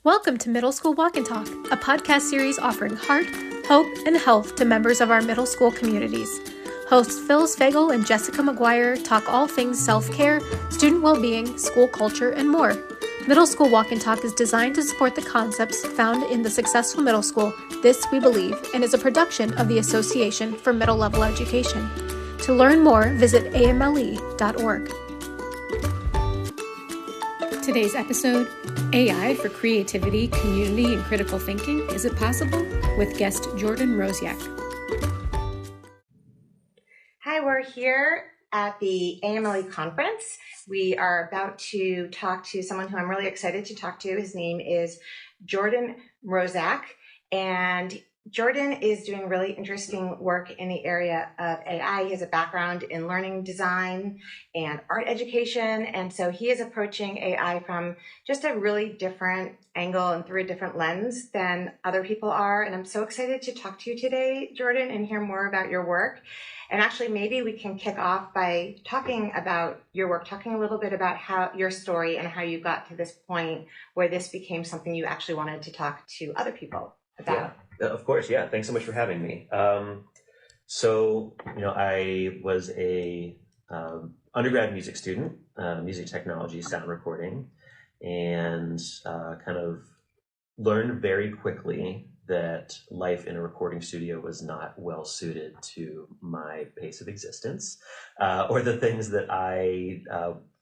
Welcome to Middle School Walk and Talk, a podcast series offering heart, hope, and health to members of our middle school communities. Hosts Phyllis Fagel and Jessica McGuire talk all things self-care, student well-being, school culture, and more. Middle School Walk and Talk is designed to support the concepts found in the Successful Middle School, This We Believe, and is a production of the Association for Middle Level Education. To learn more, visit AMLE.org. Today's episode, AI for Creativity, Community, and Critical Thinking, Is It Possible? With guest Jordan Rosiak. Hi, we're here at the AMLE conference. We are about to talk to someone who I'm really excited to talk to. His name is Jordan Rosiak, and Jordan is doing really interesting work in the area of AI. He has a background in learning design and art education, and so he is approaching AI from just a really different angle and through a different lens than other people are. And I'm so excited to talk to you today, Jordan, and hear more about your work. And actually, maybe we can kick off by talking about your work, talking a little bit about how your story and how you got to this point where this became something you actually wanted to talk to other people about. Yeah, of course. Yeah. Thanks so much for having me. I was a undergrad music student, music technology, sound recording, and kind of learned very quickly that life in a recording studio was not well suited to my pace of existence, or the things that I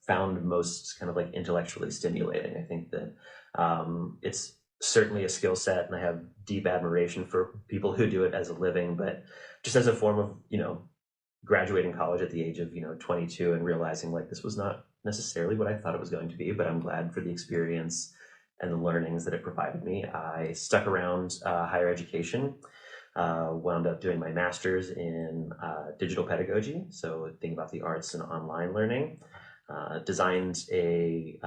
found most kind of like intellectually stimulating. I think that it's certainly a skill set, and I have deep admiration for people who do it as a living, but just as a form of, graduating college at the age of, 22 and realizing like this was not necessarily what I thought it was going to be, but I'm glad for the experience and the learnings that it provided me. I stuck around higher education, wound up doing my master's in digital pedagogy, so thinking about the arts and online learning. Designed a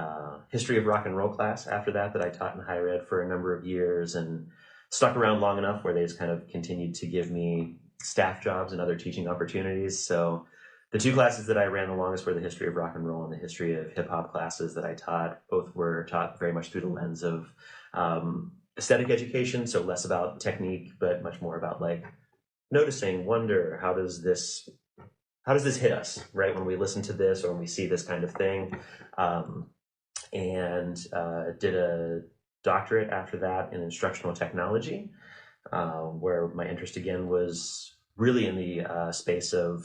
history of rock and roll class after that I taught in higher ed for a number of years, and stuck around long enough where they just kind of continued to give me staff jobs and other teaching opportunities. So the two classes that I ran the longest were the history of rock and roll and the history of hip hop classes that I taught. Both were taught very much through the lens of aesthetic education, so less about technique, but much more about like noticing, wonder, how does this hit us, right, when we listen to this or when we see this kind of thing? And did a doctorate after that in instructional technology, where my interest again was really in the space of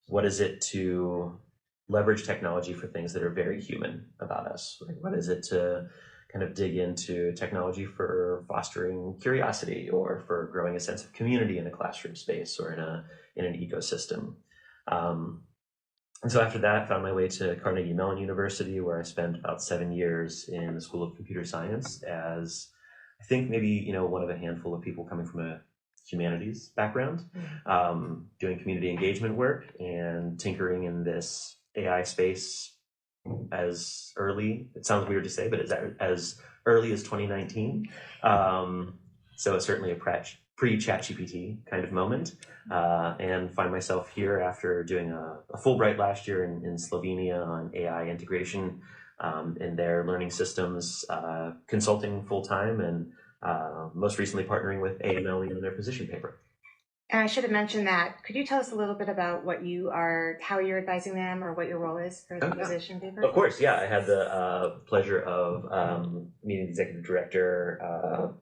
what is it to leverage technology for things that are very human about us? Like, what is it to kind of dig into technology for fostering curiosity or for growing a sense of community in a classroom space or in an ecosystem? And so after that, found my way to Carnegie Mellon University, where I spent about 7 years in the School of Computer Science as, I think, maybe, one of a handful of people coming from a humanities background, doing community engagement work and tinkering in this AI space as early, it sounds weird to say, but as early as 2019. So it's certainly a pre-ChatGPT kind of moment, and find myself here after doing a Fulbright last year in Slovenia on AI integration in their learning systems, consulting full-time, and most recently partnering with AMLE in their position paper. And I should have mentioned that. Could you tell us a little bit about how you're advising them, or what your role is for the position paper? Of course, yeah. I had the pleasure of meeting the executive director,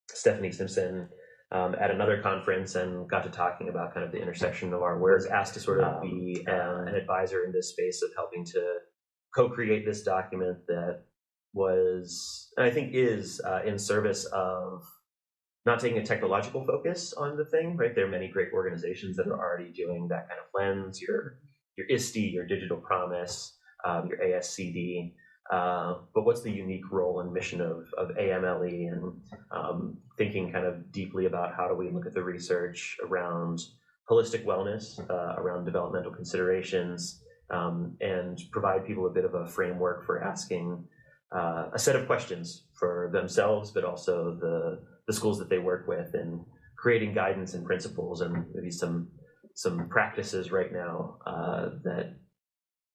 Stephanie Simpson, at another conference, and got to talking about kind of the intersection of our work. I was asked to sort of be an advisor in this space of helping to co-create this document that was, and I think is, in service of not taking a technological focus on the thing, right? There are many great organizations that are already doing that kind of lens, your ISTE, your Digital Promise, your ASCD, but what's the unique role and mission of AMLE, and thinking kind of deeply about how do we look at the research around holistic wellness, around developmental considerations, and provide people a bit of a framework for asking a set of questions for themselves, but also the schools that they work with, and creating guidance and principles and maybe some practices right now that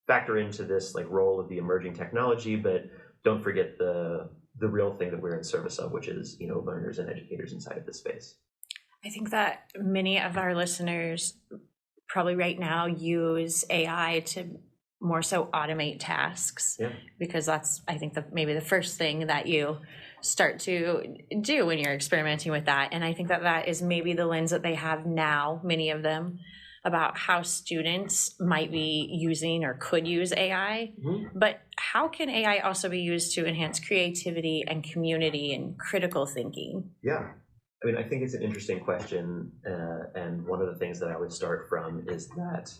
factor into this like role of the emerging technology, but don't forget the the real thing that we're in service of, which is, learners and educators inside of this space. I think that many of our listeners probably right now use AI to more so automate tasks, because that's, I think, maybe the first thing that you start to do when you're experimenting with that. And I think that is maybe the lens that they have now, many of them, about how students might be using or could use AI. Mm-hmm. But how can AI also be used to enhance creativity and community and critical thinking? Yeah. I mean, I think it's an interesting question. And one of the things that I would start from is that,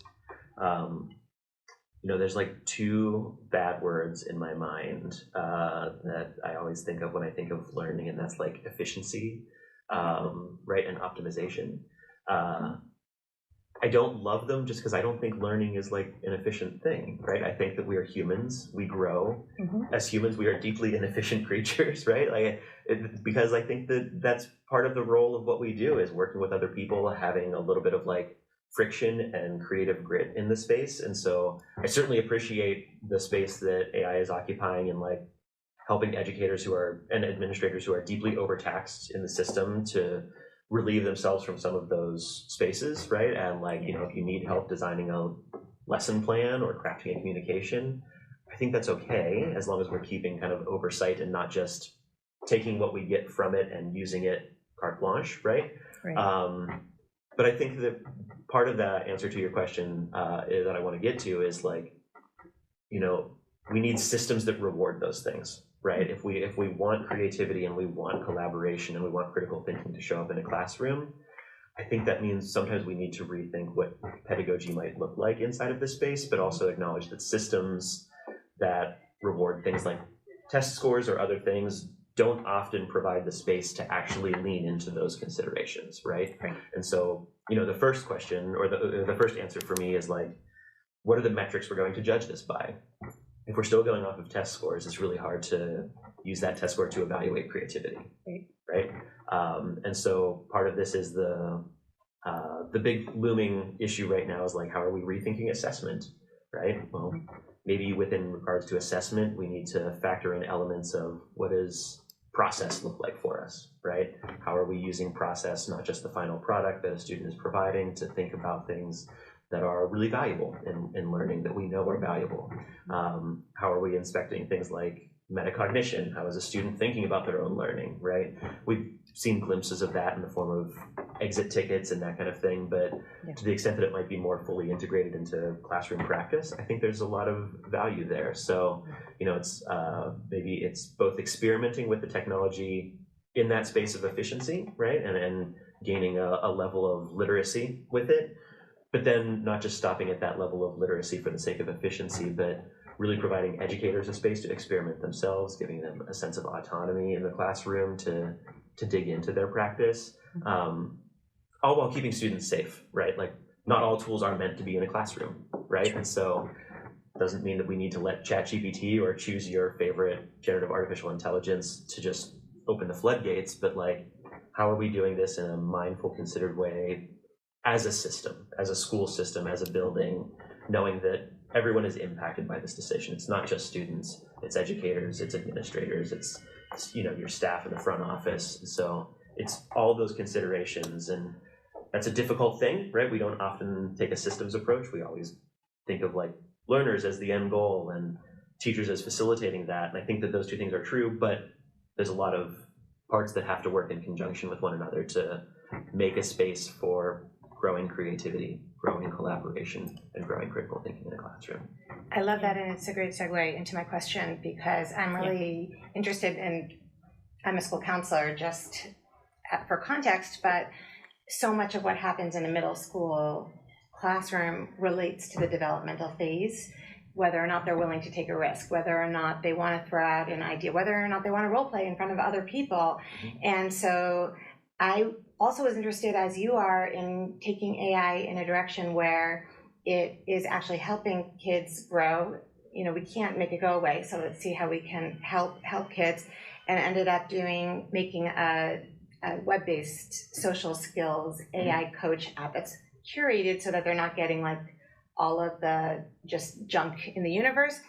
there's like two bad words in my mind that I always think of when I think of learning, and that's like efficiency, right, and optimization. I don't love them just because I don't think learning is like an efficient thing, right? I think that we are humans, we grow. Mm-hmm. As humans, we are deeply inefficient creatures, right? Because I think that's part of the role of what we do, is working with other people, having a little bit of like friction and creative grit in the space. And so I certainly appreciate the space that AI is occupying and like helping educators and administrators who are deeply overtaxed in the system to relieve themselves from some of those spaces, right? And like, if you need help designing a lesson plan or crafting a communication, I think that's okay, as long as we're keeping kind of oversight and not just taking what we get from it and using it carte blanche, right? But I think that part of the answer to your question that I want to get to is like, we need systems that reward those things. Right. If we want creativity and we want collaboration and we want critical thinking to show up in a classroom, I think that means sometimes we need to rethink what pedagogy might look like inside of this space, but also acknowledge that systems that reward things like test scores or other things don't often provide the space to actually lean into those considerations. Right. And so, the first question or the first answer for me is like, what are the metrics we're going to judge this by? If we're still going off of test scores, it's really hard to use that test score to evaluate creativity, right? And so part of this is the big looming issue right now is like, how are we rethinking assessment, right? Well, maybe within regards to assessment, we need to factor in elements of what does process look like for us, right? How are we using process, not just the final product that a student is providing, to think about things that are really valuable in learning, that we know are valuable. How are we inspecting things like metacognition? How is a student thinking about their own learning, right? We've seen glimpses of that in the form of exit tickets and that kind of thing, but to the extent that it might be more fully integrated into classroom practice, I think there's a lot of value there. So, it's maybe it's both experimenting with the technology in that space of efficiency, right? And gaining a level of literacy with it, but then not just stopping at that level of literacy for the sake of efficiency, but really providing educators a space to experiment themselves, giving them a sense of autonomy in the classroom to dig into their practice, all while keeping students safe, right? Like, not all tools are meant to be in a classroom, right? And so it doesn't mean that we need to let ChatGPT or choose your favorite generative artificial intelligence to just open the floodgates, but like, how are we doing this in a mindful, considered way as a system, as a school system, as a building, knowing that everyone is impacted by this decision. It's not just students, it's educators, it's administrators, it's your staff in the front office. So it's all those considerations, and that's a difficult thing, right? We don't often take a systems approach. We always think of like learners as the end goal and teachers as facilitating that. And I think that those two things are true, but there's a lot of parts that have to work in conjunction with one another to make a space for growing creativity, growing collaboration, and growing critical thinking in a classroom. I love that, and it's a great segue into my question, because I'm really interested in, I'm a school counselor, just for context, but so much of what happens in a middle school classroom relates to the developmental phase, whether or not they're willing to take a risk, whether or not they want to throw out an idea, whether or not they want to role play in front of other people. Mm-hmm. And so I also was interested, as you are, in taking AI in a direction where it is actually helping kids grow. We can't make it go away, so let's see how we can help kids, and ended up making a web-based social skills AI coach app that's curated so that they're not getting like all of the just junk in the universe,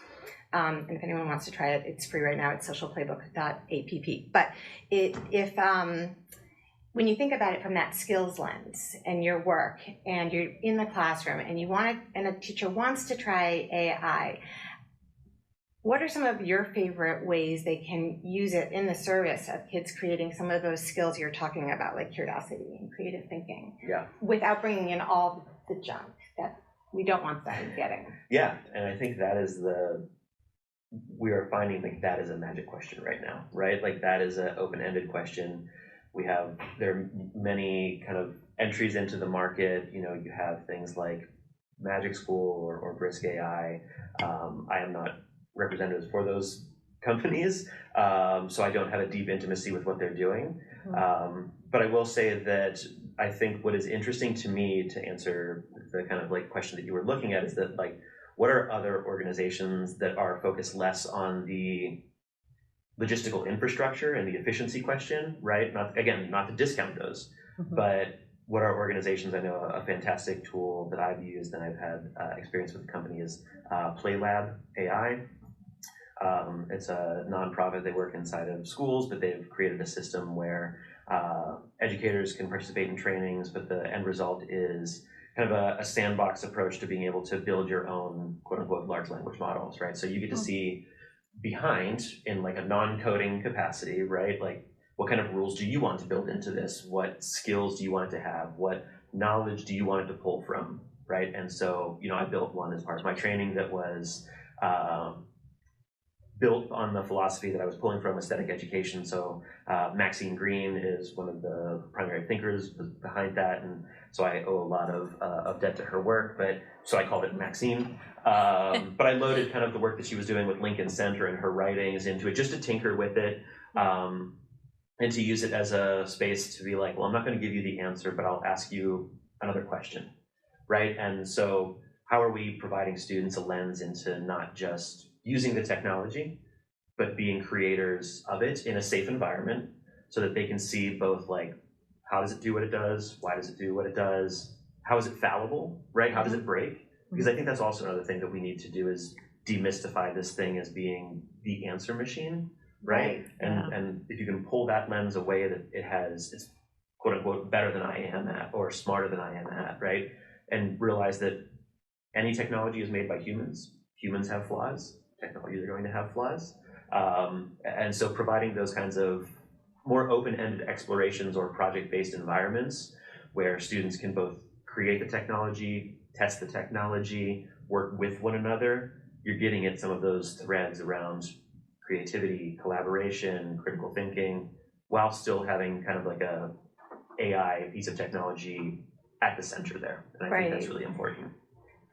And if anyone wants to try it, it's free right now. It's socialplaybook.app. But when you think about it from that skills lens and your work, and you're in the classroom, and a teacher wants to try AI, what are some of your favorite ways they can use it in the service of kids creating some of those skills you're talking about, like curiosity and creative thinking, without bringing in all the junk that we don't want them getting? Yeah, and I think that is we are finding like that is a magic question right now, right? Like that is an open-ended question. There are many kind of entries into the market. You have things like Magic School or Brisk AI. I am not representatives for those companies, so I don't have a deep intimacy with what they're doing. But I will say that I think what is interesting to me, to answer the kind of like question that you were looking at, is that like, what are other organizations that are focused less on the logistical infrastructure and the efficiency question, right? Not to discount those, but what are organizations? I know a fantastic tool that I've used and I've had experience with the company is PlayLab AI. It's a nonprofit. They work inside of schools, but they've created a system where educators can participate in trainings, but the end result is kind of a sandbox approach to being able to build your own quote unquote large language models, right? So you get to see behind in like a non-coding capacity, right? Like what kind of rules do you want to build into this? What skills do you want it to have? What knowledge do you want it to pull from, right? And so, I built one as part of my training that was built on the philosophy that I was pulling from aesthetic education. So Maxine Greene is one of the primary thinkers behind that, and so I owe a lot of debt to her work, but so I called it Maxine. But I loaded kind of the work that she was doing with Lincoln Center and her writings into it, just to tinker with it, and to use it as a space to be like, well, I'm not going to give you the answer, but I'll ask you another question, right? And so how are we providing students a lens into not just using the technology, but being creators of it in a safe environment so that they can see both like, how does it do what it does? Why does it do what it does? How is it fallible, right? How does it break? Because I think that's also another thing that we need to do is demystify this thing as being the answer machine, right? And if you can pull that lens away that it's quote unquote better than I am at, or smarter than I am at, right? And realize that any technology is made by humans. Humans have flaws. Technologies are going to have flaws. And so providing those kinds of more open-ended explorations or project-based environments where students can both create the technology, test the technology, work with one another, you're getting at some of those threads around creativity, collaboration, critical thinking, while still having kind of like a AI piece of technology at the center there. And I think that's really important.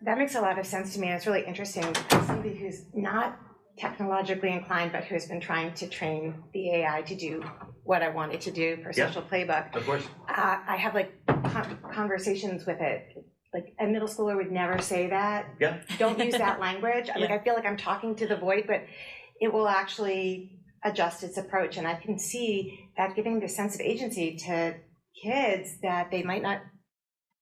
That makes a lot of sense to me. And it's really interesting as somebody who's not technologically inclined, but who's been trying to train the AI to do what I want it to do for Social Playbook. Of course. I have like conversations with it. Like a middle schooler would never say that. Yeah. Don't use that language. Like I feel like I'm talking to the void, but it will actually adjust its approach. And I can see that giving the sense of agency to kids that they might not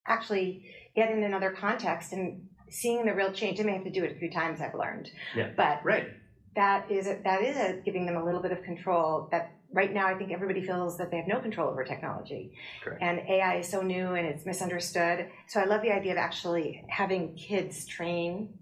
actually get in another context and seeing the real change. They may have to do it a few times, I've learned. Yeah. But right. that is giving them a little bit of control that right now I think everybody feels that they have no control over technology. Correct. And AI is so new and it's misunderstood. So I love the idea of actually having kids train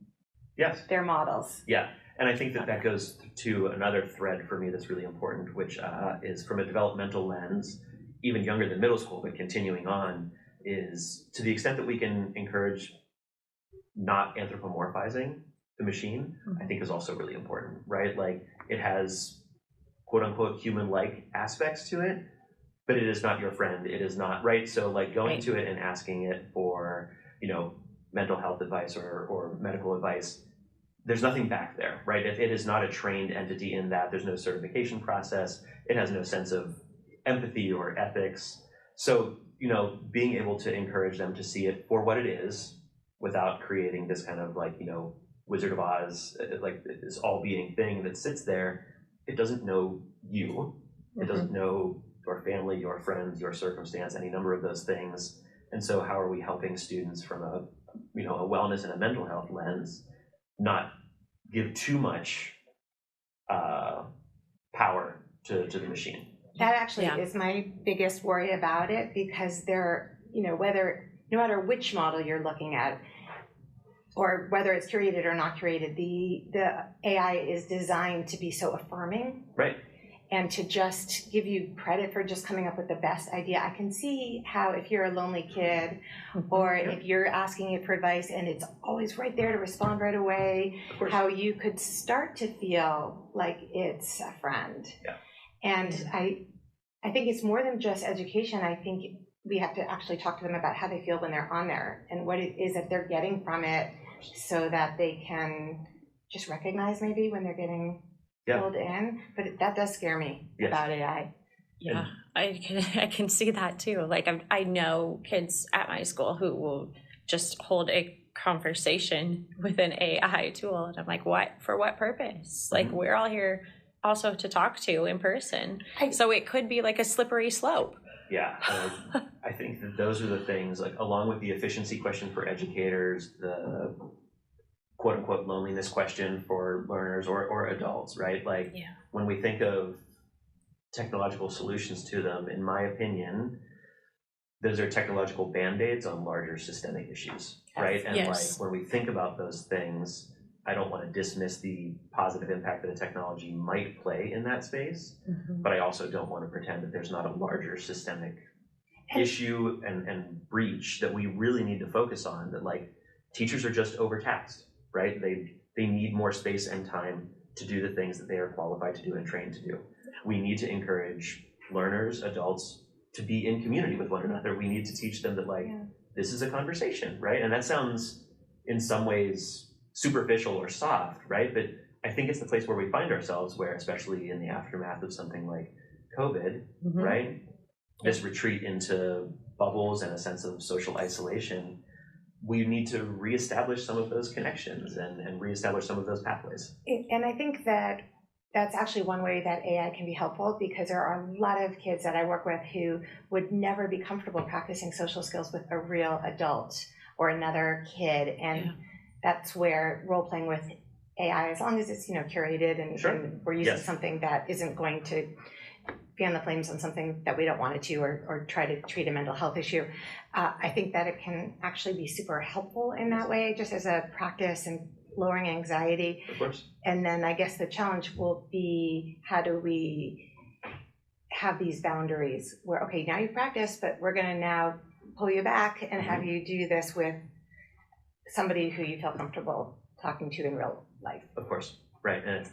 their models. Yeah. And I think that goes to another thread for me that's really important, which is from a developmental lens, even younger than middle school, but continuing on, is to the extent that we can encourage not anthropomorphizing the machine, I think is also really important, right? Like it has quote unquote human-like aspects to it, but it is not your friend. It is not, right? So like going to it and asking it for, mental health advice or medical advice, there's nothing back there, right? It is not a trained entity in that. There's no certification process. It has no sense of empathy or ethics. So, being able to encourage them to see it for what it is without creating this kind of like, Wizard of Oz, like this all-being thing that sits there. It doesn't know you. It doesn't know your family, your friends, your circumstance, any number of those things. And so how are we helping students from a wellness and a mental health lens not give too much power to the machine. That actually is my biggest worry about it, because there, no matter which model you're looking at, or whether it's curated or not curated, the AI is designed to be so affirming. Right. And to just give you credit for just coming up with the best idea. I can see how if you're a lonely kid, or if you're asking it for advice and it's always right there to respond right away, how you could start to feel like it's a friend. Yeah. And I think it's more than just education. I think we have to actually talk to them about how they feel when they're on there and what it is that they're getting from it, so that they can just recognize maybe when they're getting pulled in. But that does scare me about AI. Yeah, I can see that too. Like I know kids at my school who will just hold a conversation with an AI tool, and I'm like, what? For what purpose? Like, we're all here also to talk to in person. So it could be like a slippery slope. Yeah, I think that those are the things, like along with the efficiency question for educators, the quote unquote loneliness question for learners or adults, right? Like when we think of technological solutions to them, in my opinion, those are technological band-aids on larger systemic issues, right? And like when we think about those things, I don't want to dismiss the positive impact that a technology might play in that space, but I also don't want to pretend that there's not a larger systemic issue and breach that we really need to focus on, that like teachers are just overtaxed, right? They need more space and time to do the things that they are qualified to do and trained to do. We need to encourage learners, adults, to be in community with one another. We need to teach them that like, this is a conversation, right? And that sounds in some ways superficial or soft, right? But I think it's the place where we find ourselves, where especially in the aftermath of something like COVID, right? This retreat into bubbles and a sense of social isolation, we need to reestablish some of those connections and reestablish some of those pathways. And I think that that's actually one way that AI can be helpful, because there are a lot of kids that I work with who would never be comfortable practicing social skills with a real adult or another kid. And that's where role playing with AI, as long as it's curated and we're using something that isn't going to fan the flames on something that we don't want it to, or try to treat a mental health issue, I think that it can actually be super helpful in that way, just as a practice and lowering anxiety. Of course. And then I guess the challenge will be, how do we have these boundaries where, okay, now you practice, but we're going to now pull you back and have you do this with somebody who you feel comfortable talking to in real life. Of course, right. And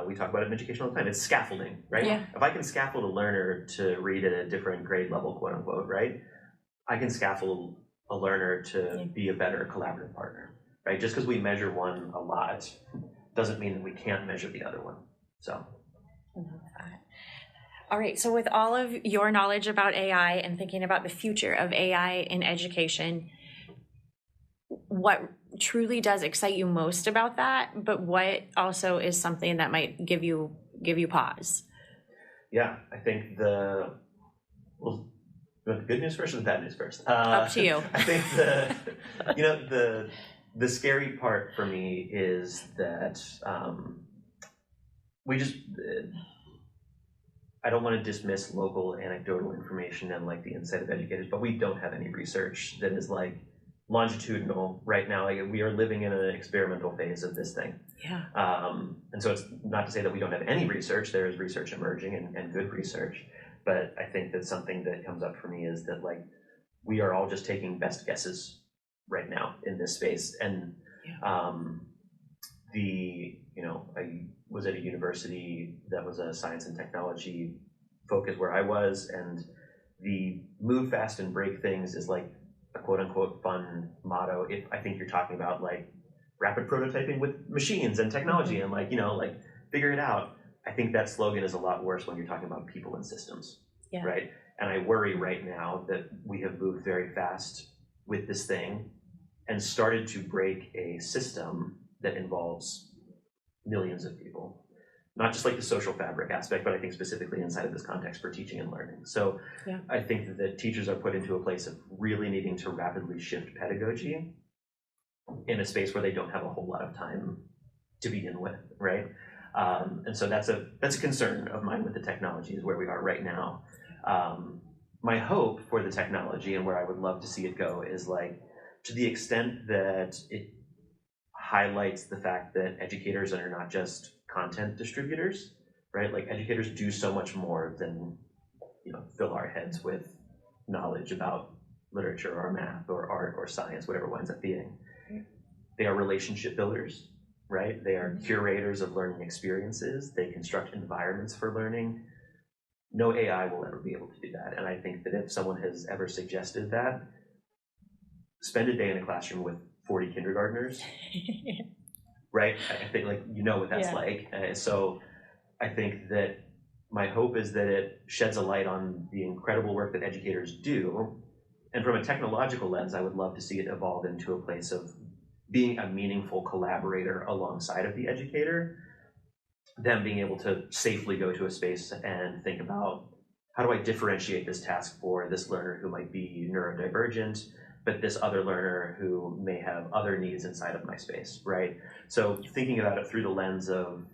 we talk about it in education all the time. It's scaffolding, right? Yeah. If I can scaffold a learner to read at a different grade level, quote unquote, right? I can scaffold a learner to be a better collaborative partner, right? Just because we measure one a lot doesn't mean that we can't measure the other one. So. All right, so with all of your knowledge about AI and thinking about the future of AI in education, what truly does excite you most about that, but what also is something that might give you pause? Yeah, I think the good news first or the bad news first? Up to you. I think the scary part for me is that I don't want to dismiss local anecdotal information and like the insight of educators, but we don't have any research that is like longitudinal right now. Like, we are living in an experimental phase of this thing. Yeah. And so it's not to say that we don't have any research. There is research emerging and good research, but I think that something that comes up for me is that like we are all just taking best guesses right now in this space. And I was at a university that was a science and technology focus where I was, and the move fast and break things is like a quote unquote fun motto. If I think you're talking about like rapid prototyping with machines and technology and like figure it out, I think that slogan is a lot worse when you're talking about people and systems, right? And I worry right now that we have moved very fast with this thing and started to break a system that involves millions of people. Not just like the social fabric aspect, but I think specifically inside of this context for teaching and learning. So I think that teachers are put into a place of really needing to rapidly shift pedagogy in a space where they don't have a whole lot of time to begin with, right? And so that's a concern of mine with the technology, is where we are right now. My hope for the technology and where I would love to see it go is, like, to the extent that it highlights the fact that educators are not just content distributors, right? Like, educators do so much more than, fill our heads with knowledge about literature or math or art or science, whatever it winds up being. They are relationship builders, right? They are curators of learning experiences. They construct environments for learning. No AI will ever be able to do that. And I think that if someone has ever suggested that, spend a day in a classroom with 40 kindergartners, right? I think, like, what that's like. So I think that my hope is that it sheds a light on the incredible work that educators do. And from a technological lens, I would love to see it evolve into a place of being a meaningful collaborator alongside of the educator, them being able to safely go to a space and think about, how do I differentiate this task for this learner who might be neurodivergent, but this other learner who may have other needs inside of my space, right? So thinking about it through the lens of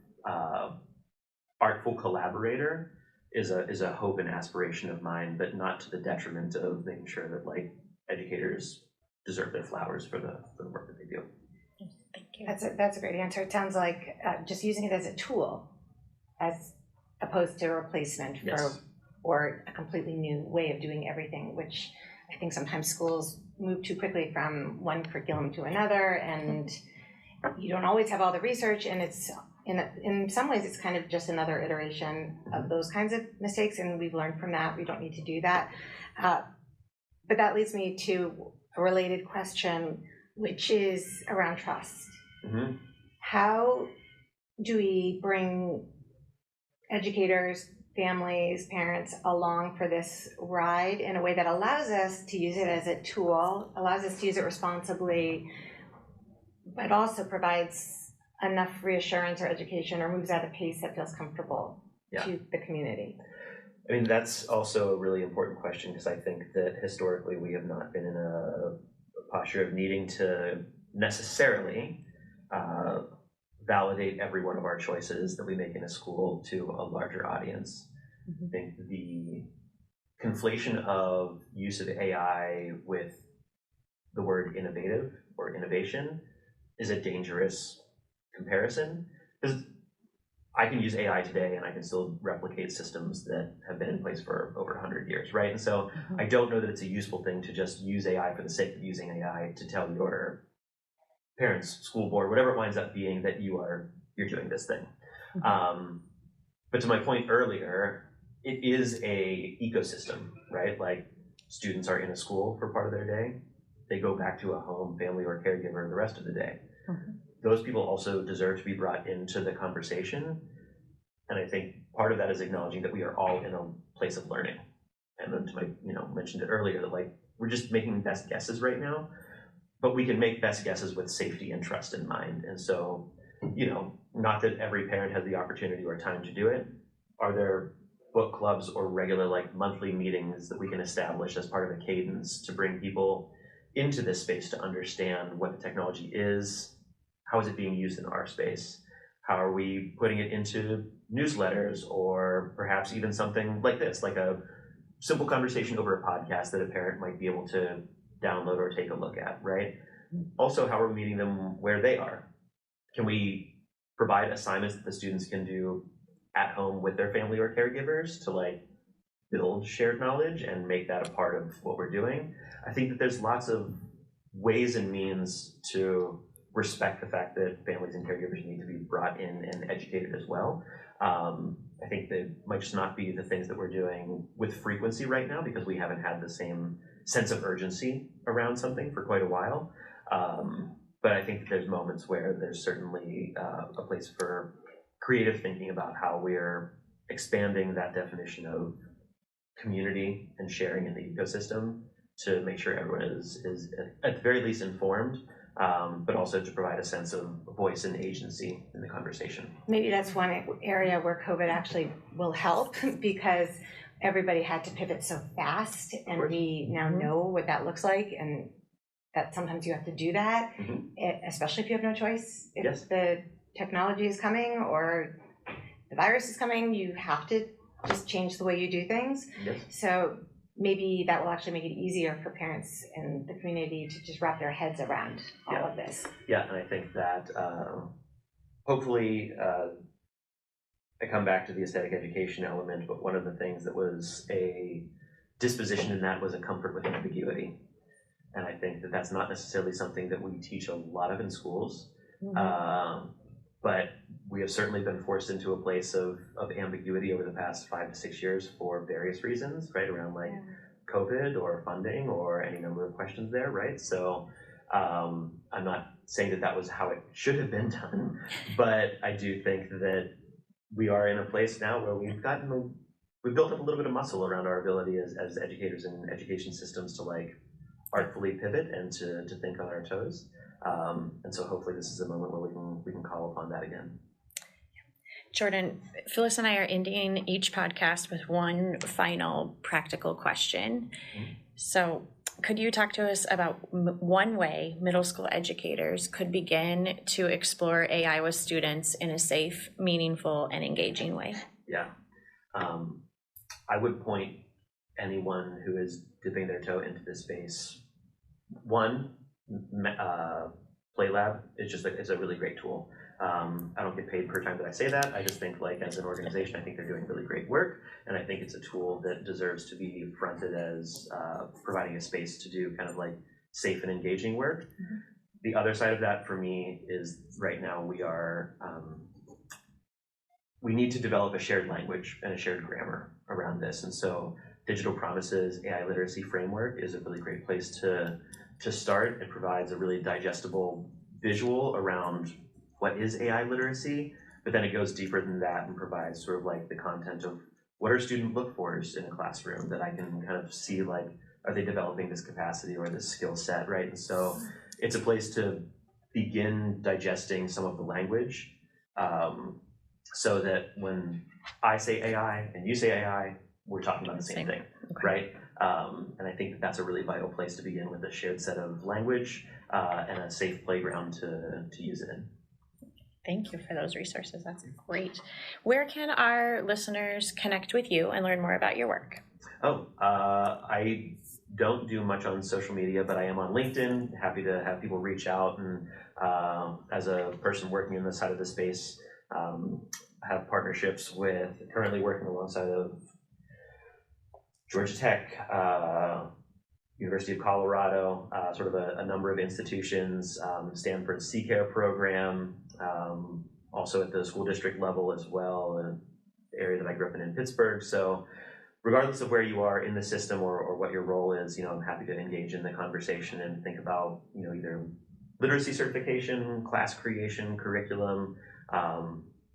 artful collaborator is a hope and aspiration of mine, but not to the detriment of making sure that, like, educators deserve their flowers for the work that they do. Thank you. That's a great answer. It sounds like just using it as a tool, as opposed to a replacement or a completely new way of doing everything, which I think sometimes schools move too quickly from one curriculum to another, and you don't always have all the research, and it's in some ways it's kind of just another iteration of those kinds of mistakes, and we've learned from that. We don't need to do that. But that leads me to a related question, which is around trust. Mm-hmm. How do we bring educators, families, parents along for this ride in a way that allows us to use it as a tool, allows us to use it responsibly, but also provides enough reassurance or education or moves at a pace that feels comfortable to the community? I mean, that's also a really important question, because I think that historically we have not been in a posture of needing to necessarily validate every one of our choices that we make in a school to a larger audience. I think the conflation of use of AI with the word innovative or innovation is a dangerous comparison, because I can use AI today and I can still replicate systems that have been in place for over 100 years, right? And so I don't know that it's a useful thing to just use AI for the sake of using AI to tell your parents, school board, whatever it winds up being, that you're doing this thing. But to my point earlier, it is a ecosystem, right? Like, students are in a school for part of their day. They go back to a home, family, or caregiver the rest of the day. Those people also deserve to be brought into the conversation. And I think part of that is acknowledging that we are all in a place of learning. And then to my, mentioned it earlier, that, like, we're just making best guesses right now, but we can make best guesses with safety and trust in mind. And so, not that every parent has the opportunity or time to do it. Are there book clubs or regular, like, monthly meetings that we can establish as part of a cadence to bring people into this space to understand what the technology is? How is it being used in our space? How are we putting it into newsletters, or perhaps even something like this, like a simple conversation over a podcast that a parent might be able to download or take a look at, right? Also, how are we meeting them where they are? Can we provide assignments that the students can do at home with their family or caregivers to, like, build shared knowledge and make that a part of what we're doing? I think that there's lots of ways and means to respect the fact that families and caregivers need to be brought in and educated as well. I think they might just not be the things that we're doing with frequency right now, because we haven't had the same sense of urgency around something for quite a while. But I think that there's moments where there's certainly a place for creative thinking about how we're expanding that definition of community and sharing in the ecosystem to make sure everyone is at the very least informed, but also to provide a sense of voice and agency in the conversation. Maybe that's one area where COVID actually will help, because everybody had to pivot so fast, and we now know what that looks like, and that sometimes you have to do that, especially if you have no choice. If the technology is coming or the virus is coming, you have to just change the way you do things. So maybe that will actually make it easier for parents in the community to just wrap their heads around all of this. Yeah, and I think that hopefully I come back to the aesthetic education element, but one of the things that was a disposition in that was a comfort with ambiguity. And I think that that's not necessarily something that we teach a lot of in schools, but we have certainly been forced into a place of ambiguity over the past 5 to 6 years for various reasons, right, around like COVID or funding or any number of questions there, right? So I'm not saying that that was how it should have been done, but I do think that we are in a place now where we've built up a little bit of muscle around our ability as educators and education systems to like artfully pivot and to think on our toes. And so hopefully this is a moment where we can call upon that again. Jordan, Phyllis and I are ending each podcast with one final practical question. So could you talk to us about one way middle school educators could begin to explore AI with students in a safe, meaningful, and engaging way? Yeah. I would point anyone who is dipping their toe into this space. One, Play Lab is just it's a really great tool. I don't get paid per time that I say that. I just think like as an organization, I think they're doing really great work, and I think it's a tool that deserves to be fronted as providing a space to do kind of like safe and engaging work. The other side of that for me is right now we need to develop a shared language and a shared grammar around this, and so Digital Promises AI Literacy Framework is a really great place to start. It provides a really digestible visual around what is AI literacy, but then it goes deeper than that and provides sort of like the content of what are student look-fors in a classroom that I can kind of see, like, are they developing this capacity or this skill set, right? And so it's a place to begin digesting some of the language so that when I say AI and you say AI, we're talking about the same thing, right? And I think that that's a really vital place to begin with a shared set of language and a safe playground to use it in. Thank you for those resources. That's great. Where can our listeners connect with you and learn more about your work? I don't do much on social media, but I am on LinkedIn. Happy to have people reach out. And as a person working in this side of the space, have partnerships with, currently working alongside of Georgia Tech, University of Colorado, sort of a number of institutions, Stanford's C-Care program, also at the school district level as well, the area that I grew up in Pittsburgh. So regardless of where you are in the system or what your role is, I'm happy to engage in the conversation and think about, either literacy certification, class creation, curriculum,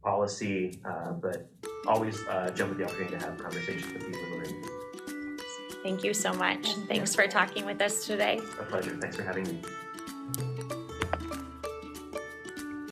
policy, but always jump at the opportunity to have conversations with people who are in. Thank you so much. Thanks for talking with us today. A pleasure. Thanks for having me.